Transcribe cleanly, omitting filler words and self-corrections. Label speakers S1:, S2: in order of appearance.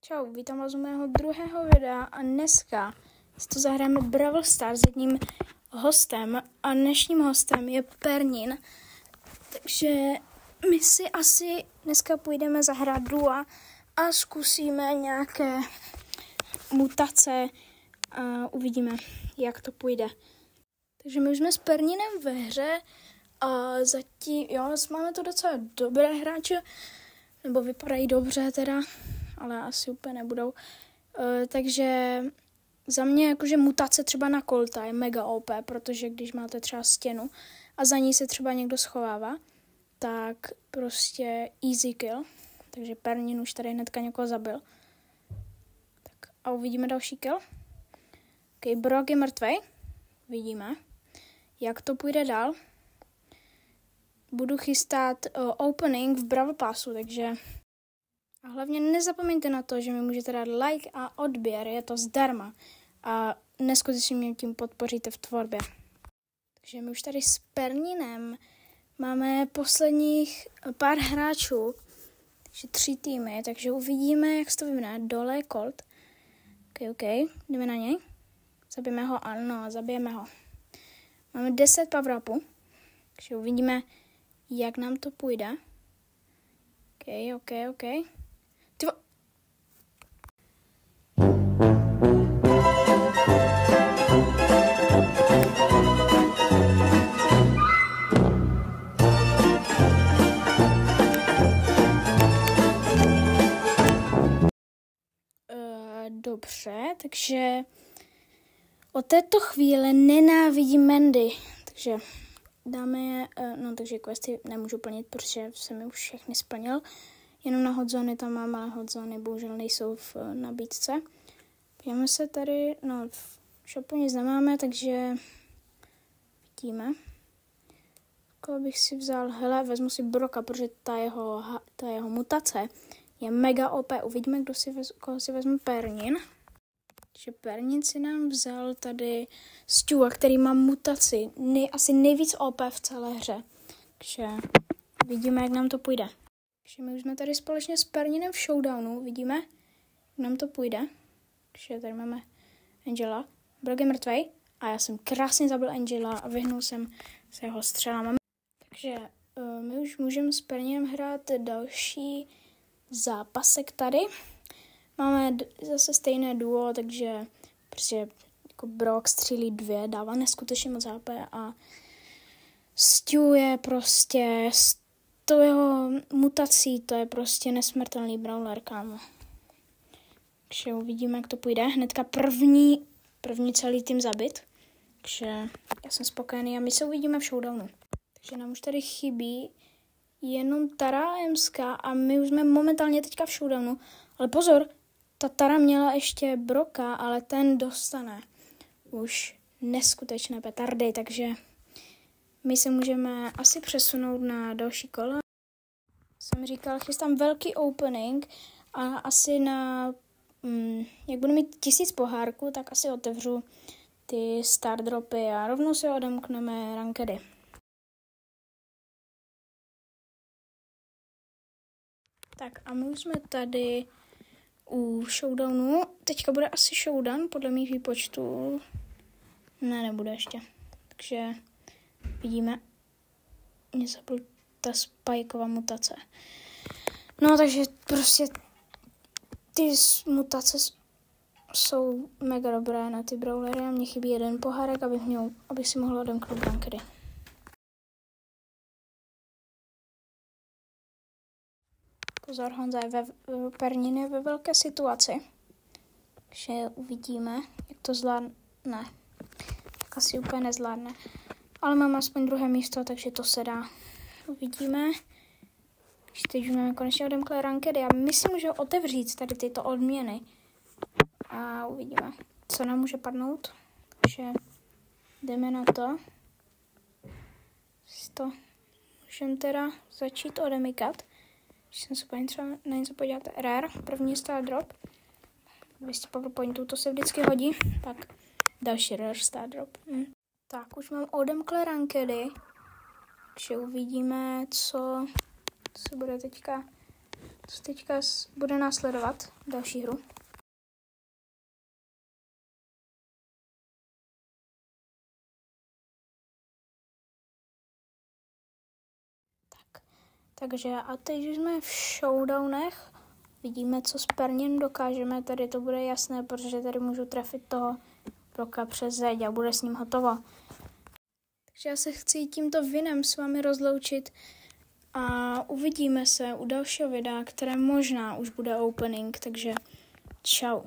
S1: Čau, vítám vás u mého druhého videa a dneska si to zahrajeme Brawl Stars s jedním hostem a dnešním hostem je Pernin. Takže my si asi dneska půjdeme zahrát dua a zkusíme nějaké mutace a uvidíme, jak to půjde. Takže my už jsme s Perninem ve hře a zatím, máme to docela dobré hráče, nebo vypadají dobře teda, ale asi úplně nebudou. Takže za mě jakože mutace třeba na Colta je mega OP, protože když máte třeba stěnu a za ní se třeba někdo schovává, tak prostě easy kill. Takže Pernin už tady hnedka někoho zabil. Tak a uvidíme další kill. Ok, Brock je mrtvej. Vidíme, jak to půjde dál. Budu chystat opening v Brawl Passu, takže a hlavně nezapomeňte na to, že mi můžete dát like a odběr, je to zdarma a neskutečně mě tím podpoříte v tvorbě. Takže my už tady s Perninem máme posledních pár hráčů, takže 3 týmy, takže uvidíme, jak se to vyvine. Dole je Colt. Ok, jdeme na něj. Zabijeme ho, ano, zabijeme ho. Máme 10 power-upů, takže uvidíme, jak nám to půjde. Ok. Dobře, takže od této chvíle nenávidím Mandy, takže dáme je, takže questy nemůžu plnit, protože jsem je už všechny splnil, jenom na hotzony tam mám, ale hotzony bohužel nejsou v nabídce. Pojďme se tady, v shopu nic nemáme, takže vidíme. Koho bych si vzal, vezmu si Brocka, protože ta jeho mutace je mega OP. Uvidíme, koho si vezmu Pernin. Takže Pernin si nám vzal tady Stewa, který má mutaci. Asi nejvíc OP v celé hře. Takže vidíme, jak nám to půjde. Takže my už jsme tady společně s Perninem v showdownu. Vidíme, jak nám to půjde. Takže tady máme Angela. Brock je mrtvej. A já jsem krásně zabil Angela a vyhnul jsem se jeho střelám. Takže my už můžeme s Perninem hrát další zápasek tady. Máme zase stejné duo, takže prostě jako Brock střílí 2, dává neskutečně moc HP a Stu je prostě s tou jeho mutací, to je prostě nesmrtelný brawler, kámo. Takže uvidíme, jak to půjde. Hnedka první celý tým zabit. Takže já jsem spokojený a my se uvidíme v showdownu. Takže nám už tady chybí jenom Tara a Emska a my už jsme momentálně teďka v showdownu. Ale pozor, ta Tara měla ještě Brocka, ale ten dostane už neskutečné petardy, takže my se můžeme asi přesunout na další kolo. Jsem říkal, chystám velký opening a asi jak budu mít 1000 pohárků, tak asi otevřu ty star dropy a rovnou si odemkneme rankedy. Tak a my už jsme tady u showdownu. Teďka bude asi showdown, podle mých výpočtů. Ne, nebude ještě. Takže vidíme. Mně se byla ta spajková mutace. Takže prostě ty mutace jsou mega dobré na ty brawlery a mně chybí jeden pohárek, abych si mohl odemknout rankedy. Pozor, Honza je Pernin je ve velké situaci. Takže uvidíme, jak to zvládne. Tak asi úplně nezvládne. Ale mám aspoň 2. místo, takže to se dá. Uvidíme. Když teď už máme konečně odemklé rankedy. Já myslím, že otevřít tady tyto odměny. A uvidíme, co nám může padnout. Takže jdeme na to. Můžeme teda začít odemykat. Když jsem se třeba na něco podívat, rare, první star drop, 200 power pointů, to se vždycky hodí, pak další rare star drop. Tak, už mám odemklé rankedy, takže uvidíme, co se bude teďka co teďka bude následovat další hru. Takže a teď už jsme v showdownech. Vidíme, co s Perním dokážeme. Tady to bude jasné, protože tady můžu trefit toho broka přes zeď a bude s ním hotovo. Takže já se chci tímto vinem s vámi rozloučit a uvidíme se u dalšího videa, které možná už bude opening, takže čau.